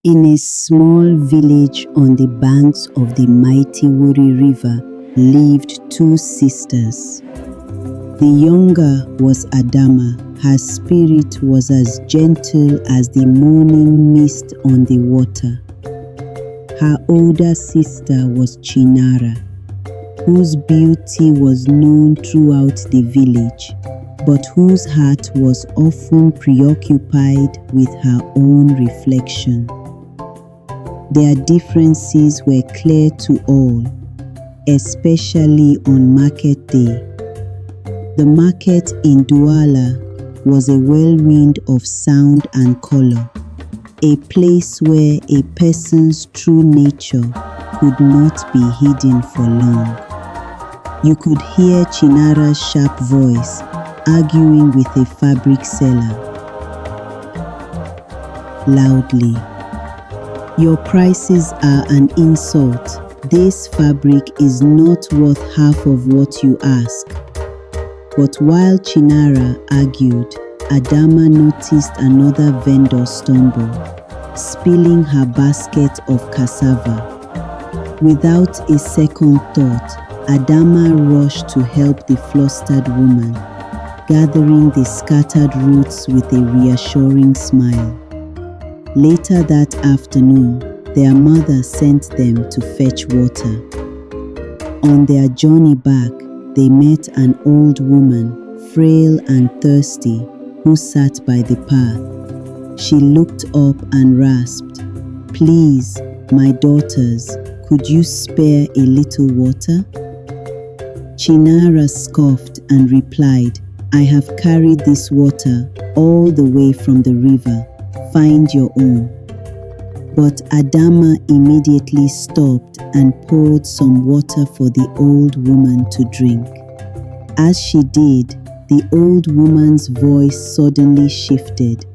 In a small village on the banks of the mighty Wuri River lived two sisters. The younger was Adamma. Her spirit was as gentle as the morning mist on the water. Her older sister was Chinara, whose beauty was known throughout the village, but whose heart was often preoccupied with her own reflection. Their differences were clear to all, especially on market day. The market in Douala was a whirlwind of sound and color, a place where a person's true nature could not be hidden for long. You could hear Chinara's sharp voice arguing with a fabric seller loudly. "Your prices are an insult. This fabric is not worth half of what you ask." But while Chinara argued, Adamma noticed another vendor stumble, spilling her basket of cassava. Without a second thought, Adamma rushed to help the flustered woman, gathering the scattered roots with a reassuring smile. Later that afternoon, their mother sent them to fetch water. On their journey back, they met an old woman, frail and thirsty, who sat by the path. She looked up and rasped, "Please, my daughters, could you spare a little water?" Chinara scoffed and replied, "I have carried this water all the way from the river. Find your own." But Adamma immediately stopped and poured some water for the old woman to drink. As she did, the old woman's voice suddenly shifted,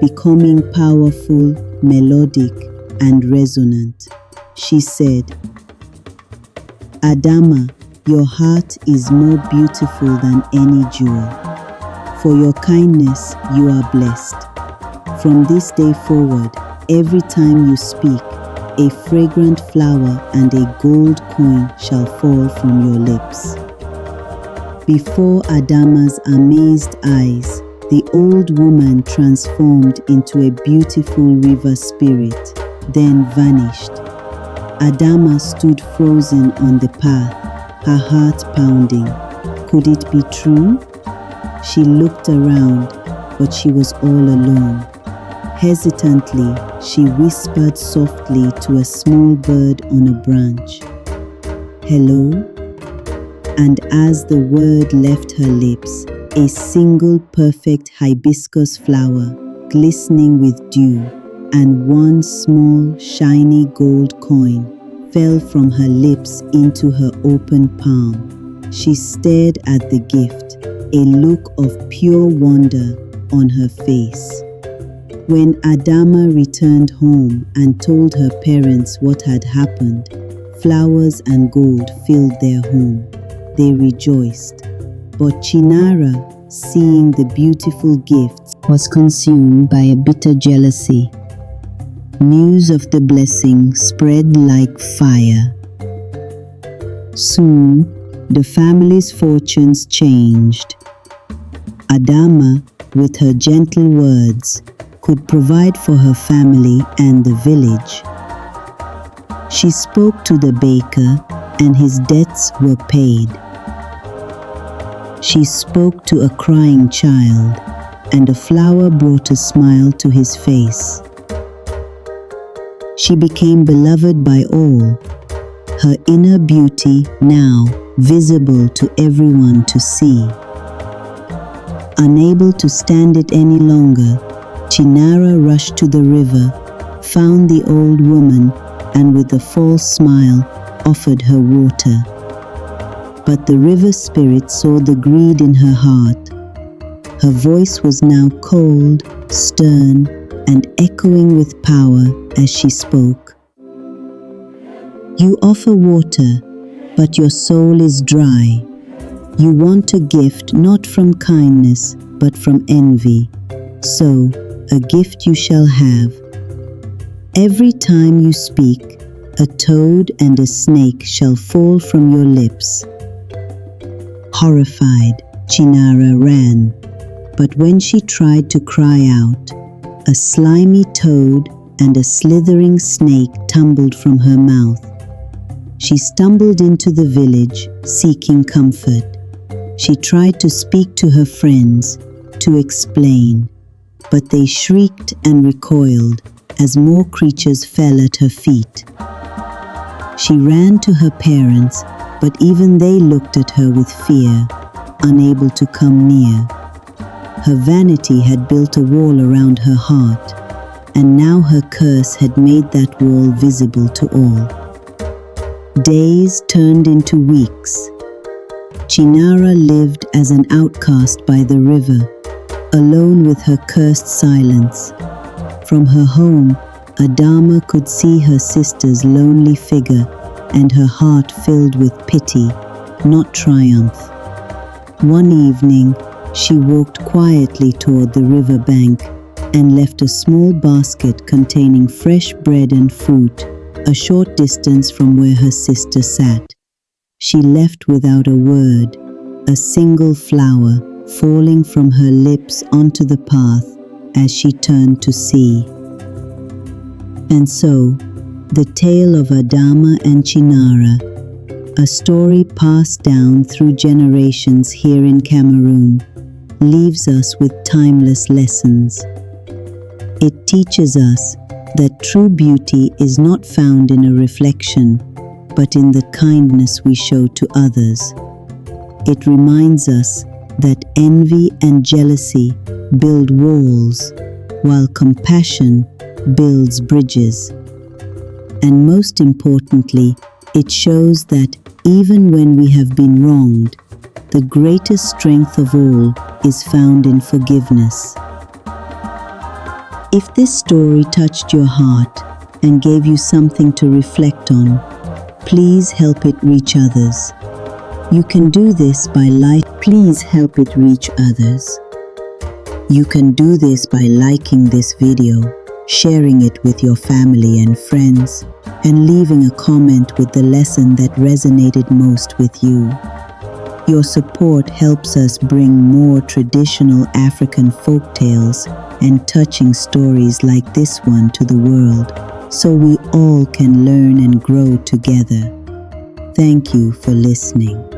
becoming powerful, melodic, and resonant. She said, "Adamma, your heart is more beautiful than any jewel. For your kindness, you are blessed. From this day forward, every time you speak, a fragrant flower and a gold coin shall fall from your lips." Before Adamma's amazed eyes, the old woman transformed into a beautiful river spirit, then vanished. Adamma stood frozen on the path, her heart pounding. Could it be true? She looked around, but she was all alone. Hesitantly, she whispered softly to a small bird on a branch, "Hello?" And as the word left her lips, a single perfect hibiscus flower, glistening with dew, and one small, shiny gold coin fell from her lips into her open palm. She stared at the gift, a look of pure wonder on her face. When Adamma returned home and told her parents what had happened, flowers and gold filled their home. They rejoiced. But Chinara, seeing the beautiful gifts, was consumed by a bitter jealousy. News of the blessing spread like fire. Soon, the family's fortunes changed. Adamma, with her gentle words, could provide for her family and the village. She spoke to the baker, and his debts were paid. She spoke to a crying child, and a flower brought a smile to his face. She became beloved by all, her inner beauty now visible to everyone to see. Unable to stand it any longer, Chinara rushed to the river, found the old woman, and with a false smile offered her water. But the river spirit saw the greed in her heart. Her voice was now cold, stern, and echoing with power as she spoke. "You offer water, but your soul is dry. You want a gift not from kindness, but from envy. So, a gift you shall have. Every time you speak, a toad and a snake shall fall from your lips." Horrified, Chinara ran, but when she tried to cry out, a slimy toad and a slithering snake tumbled from her mouth. She stumbled into the village, seeking comfort. She tried to speak to her friends, to explain, but they shrieked and recoiled as more creatures fell at her feet. She ran to her parents, but even they looked at her with fear, unable to come near. Her vanity had built a wall around her heart, and now her curse had made that wall visible to all. Days turned into weeks. Chinara lived as an outcast by the river, alone with her cursed silence. From her home, Adamma could see her sister's lonely figure, and her heart filled with pity, not triumph. One evening, she walked quietly toward the river bank and left a small basket containing fresh bread and fruit, a short distance from where her sister sat. She left without a word, a single flower falling from her lips onto the path as she turned to see. And so, the tale of Adamma and Chinara, a story passed down through generations here in Cameroon, leaves us with timeless lessons. It teaches us that true beauty is not found in a reflection, but in the kindness we show to others. It reminds us that envy and jealousy build walls, while compassion builds bridges. And most importantly, it shows that even when we have been wronged, the greatest strength of all is found in forgiveness. If this story touched your heart and gave you something to reflect on, please help it reach others. You can do this by Please help it reach others. You can do this by liking this video, sharing it with your family and friends, and leaving a comment with the lesson that resonated most with you. Your support helps us bring more traditional African folk tales and touching stories like this one to the world, so we all can learn and grow together. Thank you for listening.